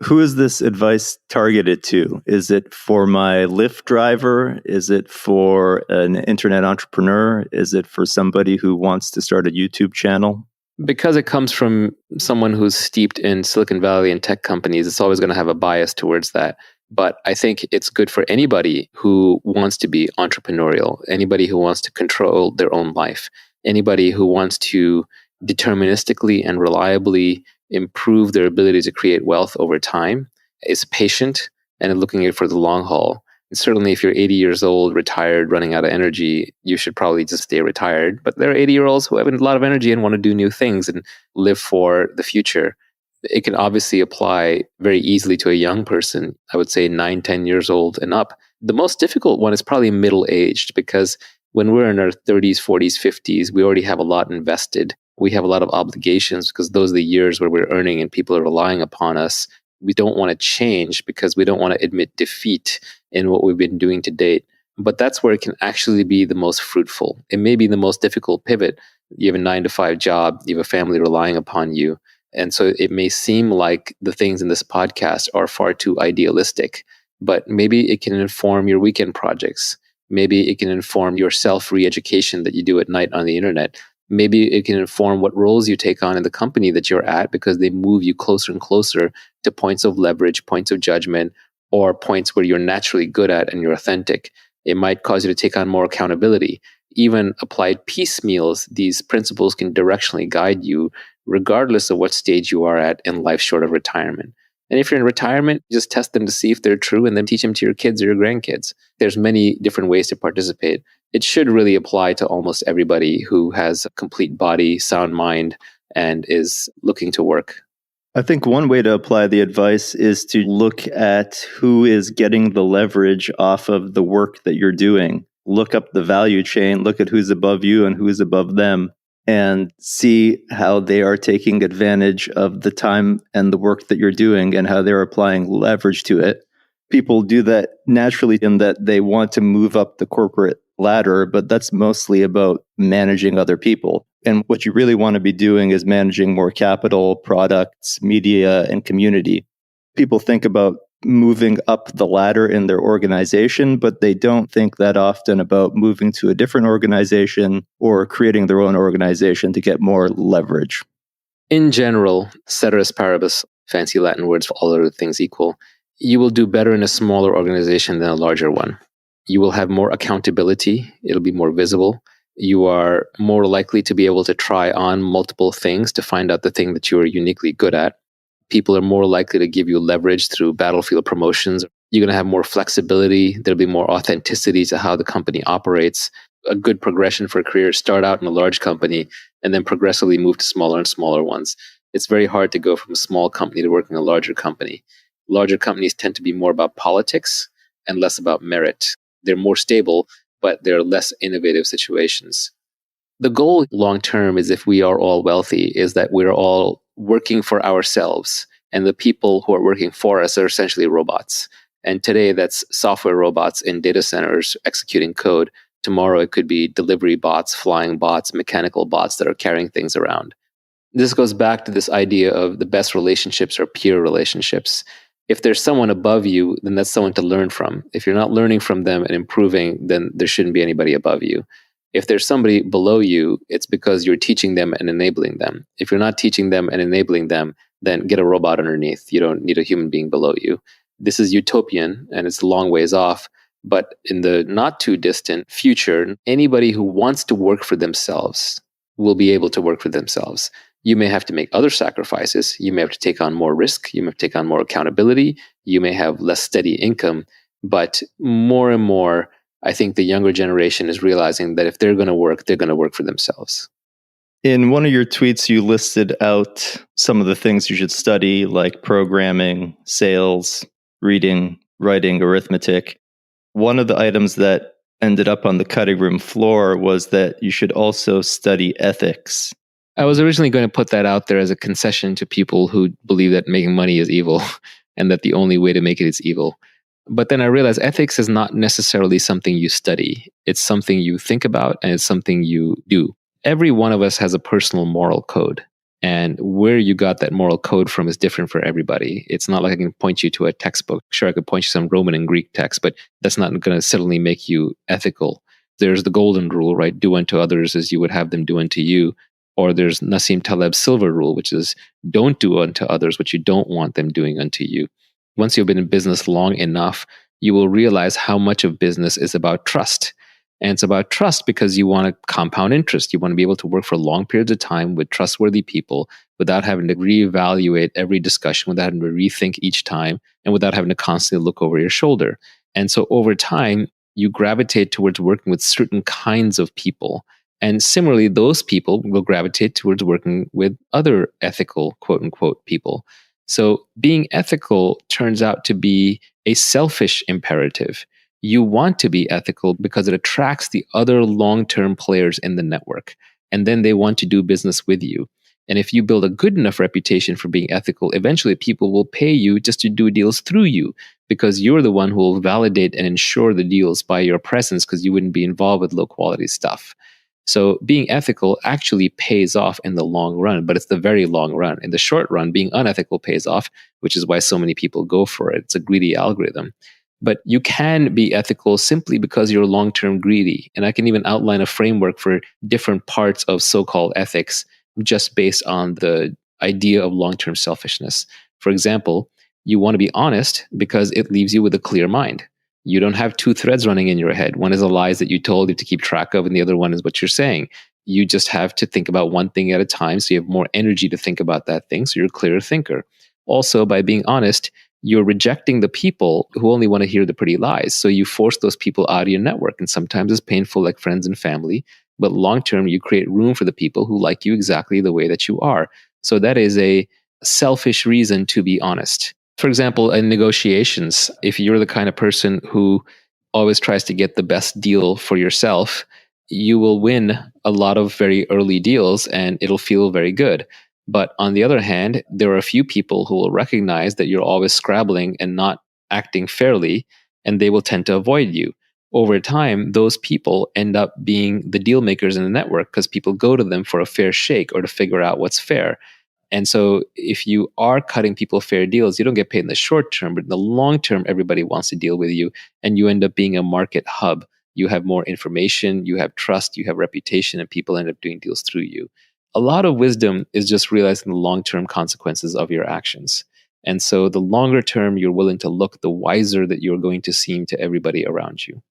Who is this advice targeted to? Is it for my Lyft driver? Is it for an internet entrepreneur? Is it for somebody who wants to start a YouTube channel? Because it comes from someone who's steeped in Silicon Valley and tech companies, it's always going to have a bias towards that. But I think it's good for anybody who wants to be entrepreneurial, anybody who wants to control their own life, anybody who wants to deterministically and reliably improve their ability to create wealth over time, is patient and looking at it for the long haul. And certainly if you're 80 years old, retired, running out of energy, you should probably just stay retired. But there are 80-year-olds who have a lot of energy and want to do new things and live for the future. It can obviously apply very easily to a young person, I would say 9, 10 years old and up. The most difficult one is probably middle-aged, because when we're in our 30s, 40s, 50s, we already have a lot invested. We have a lot of obligations because those are the years where we're earning and people are relying upon us. We don't want to change because we don't want to admit defeat in what we've been doing to date. But that's where it can actually be the most fruitful. It may be the most difficult pivot. You have a 9-to-5 job, you have a family relying upon you. And so it may seem like the things in this podcast are far too idealistic, but maybe it can inform your weekend projects. Maybe it can inform your self-re-education that you do at night on the internet. Maybe it can inform what roles you take on in the company that you're at, because they move you closer and closer to points of leverage, points of judgment, or points where you're naturally good at and you're authentic. It might cause you to take on more accountability. Even applied piecemeals, these principles can directionally guide you regardless of what stage you are at in life short of retirement. And if you're in retirement, just test them to see if they're true and then teach them to your kids or your grandkids. There's many different ways to participate. It should really apply to almost everybody who has a complete body, sound mind, and is looking to work. I think one way to apply the advice is to look at who is getting the leverage off of the work that you're doing. Look up the value chain, look at who's above you and who's above them, and see how they are taking advantage of the time and the work that you're doing and how they're applying leverage to it. People do that naturally in that they want to move up the corporate ladder, but that's mostly about managing other people. And what you really want to be doing is managing more capital, products, media, and community. People think about moving up the ladder in their organization, but they don't think that often about moving to a different organization or creating their own organization to get more leverage. In general, ceteris paribus, fancy Latin words for all other things equal, you will do better in a smaller organization than a larger one. You will have more accountability. It'll be more visible. You are more likely to be able to try on multiple things to find out the thing that you are uniquely good at. People are more likely to give you leverage through battlefield promotions. You're going to have more flexibility. There'll be more authenticity to how the company operates. A good progression for a career is start out in a large company and then progressively move to smaller and smaller ones. It's very hard to go from a small company to working in a larger company. Larger companies tend to be more about politics and less about merit. They're more stable, but they're less innovative situations. The goal long term is, if we are all wealthy, is that we're all working for ourselves, and the people who are working for us are essentially robots. And today that's software robots in data centers executing code. Tomorrow it could be delivery bots, flying bots, mechanical bots that are carrying things around. This goes back to this idea of the best relationships are peer relationships. If there's someone above you, then that's someone to learn from. If you're not learning from them and improving, then there shouldn't be anybody above you. If there's somebody below you, it's because you're teaching them and enabling them. If you're not teaching them and enabling them, then get a robot underneath. You don't need a human being below you. This is utopian and it's a long ways off. But in the not too distant future, anybody who wants to work for themselves will be able to work for themselves. You may have to make other sacrifices. You may have to take on more risk. You may have to take on more accountability. You may have less steady income. But more and more, I think the younger generation is realizing that if they're going to work for themselves. In one of your tweets, you listed out some of the things you should study, like programming, sales, reading, writing, arithmetic. One of the items that ended up on the cutting room floor was that you should also study ethics. I was originally going to put that out there as a concession to people who believe that making money is evil and that the only way to make it is evil. But then I realized ethics is not necessarily something you study. It's something you think about and it's something you do. Every one of us has a personal moral code. And where you got that moral code from is different for everybody. It's not like I can point you to a textbook. Sure, I could point you some Roman and Greek text, but that's not going to suddenly make you ethical. There's the golden rule, right? Do unto others as you would have them do unto you. Or there's Nassim Taleb's silver rule, which is don't do unto others what you don't want them doing unto you. Once you've been in business long enough, you will realize how much of business is about trust. And it's about trust because you want to compound interest. You want to be able to work for long periods of time with trustworthy people without having to reevaluate every discussion, without having to rethink each time, and without having to constantly look over your shoulder. And so over time, you gravitate towards working with certain kinds of people. And similarly, those people will gravitate towards working with other ethical, quote unquote, people. So being ethical turns out to be a selfish imperative. You want to be ethical because it attracts the other long-term players in the network, and then they want to do business with you. And if you build a good enough reputation for being ethical, eventually people will pay you just to do deals through you because you're the one who will validate and ensure the deals by your presence because you wouldn't be involved with low quality stuff. So being ethical actually pays off in the long run, but it's the very long run. In the short run, being unethical pays off, which is why so many people go for it. It's a greedy algorithm. But you can be ethical simply because you're long-term greedy. And I can even outline a framework for different parts of so-called ethics just based on the idea of long-term selfishness. For example, you want to be honest because it leaves you with a clear mind. You don't have two threads running in your head. One is the lies that you told you to keep track of, and the other one is what you're saying. You just have to think about one thing at a time, so you have more energy to think about that thing, so you're a clearer thinker. Also, by being honest, you're rejecting the people who only want to hear the pretty lies. So you force those people out of your network. And sometimes it's painful, like friends and family. But long term, you create room for the people who like you exactly the way that you are. So that is a selfish reason to be honest. For example, in negotiations, if you're the kind of person who always tries to get the best deal for yourself, you will win a lot of very early deals and it'll feel very good. But on the other hand, there are a few people who will recognize that you're always scrabbling and not acting fairly, and they will tend to avoid you. Over time, those people end up being the deal makers in the network because people go to them for a fair shake or to figure out what's fair. And so if you are cutting people fair deals, you don't get paid in the short term, but in the long term, everybody wants to deal with you, and you end up being a market hub. You have more information, you have trust, you have reputation, and people end up doing deals through you. A lot of wisdom is just realizing the long-term consequences of your actions. And so the longer term you're willing to look, the wiser that you're going to seem to everybody around you.